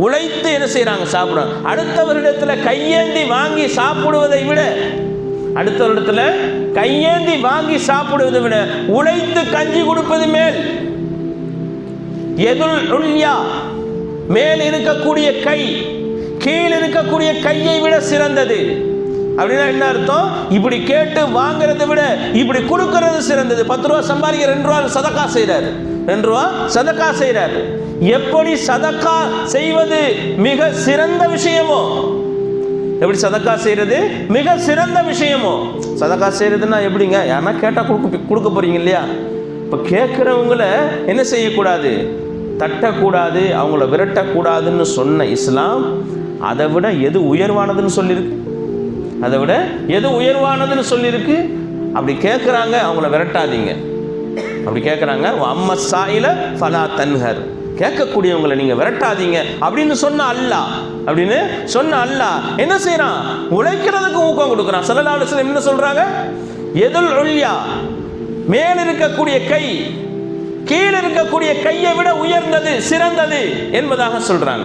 உழைத்து என்ன செய்யறாங்க? சாப்பிடுறாங்க. அடுத்தவரிடத்துல கையேந்தி வாங்கி சாப்பிடுவதை விட, அடுத்தவரிடத்துல கையேந்தி வாங்கி சாப்பிடுவதை விட உழைத்து கஞ்சி கொடுப்பது மேல். எதுல் உல்யா, மேல் இருக்கக்கூடிய கை கீழ் இருக்கக்கூடிய கையை விட சிறந்தது. அப்படின்னா என்ன அர்த்தம்? இப்படி கேட்டு வாங்குறதை விட இப்படி கொடுக்கிறது சிறந்தது. 10 ரூபா சம்பாதிக்க 2 ரூபா சதக்கா செய்யறாரு, 2 ரூபா சதக்கா செய்யறாரு. எப்படி சதக்கா செய்வது மிக சிறந்த விஷயமோ, எப்படி சதக்கா செய்யறது மிக சிறந்த விஷயமோ. சதக்கா செய்யறதுன்னா எப்படிங்க? யாரா கேட்டா கொடுக்க போறீங்க இல்லையா? இப்ப கேட்கிறவங்களை என்ன செய்யக்கூடாது? தட்டக்கூடாது, அவங்கள விரட்டக்கூடாதுன்னு சொன்ன இஸ்லாம் அதை விட எது உயர்வானதுன்னு சொல்லியிருக்கு? அதை விட எது உயர்வானதுன்னு சொல்லியிருக்கு? அப்படி கேட்குறாங்க, அவங்கள விரட்டாதீங்க. அப்படி கேட்குறாங்க, அம்மா சாயில ஃபலா தன்ஹர், கேட்கக்கூடியவங்களை நீங்க விரட்டாதீங்க அப்படின்னு சொன்ன அல்லாஹ், அப்படின்னு சொன்ன அல்லாஹ் என்ன செய்யறான்? உழைக்கிறதுக்கு ஊக்கம் கொடுக்குறான். ஸல்லல்லாஹு அலைஹி வஸல்லம் என்ன சொல்றாங்க? எதுல் உல்யா, மேல் இருக்கக்கூடிய கை கீழ் இருக்கக்கூடிய கையை விட உயர்ந்தது, சிறந்தது என்பதாக சொல்றாங்க.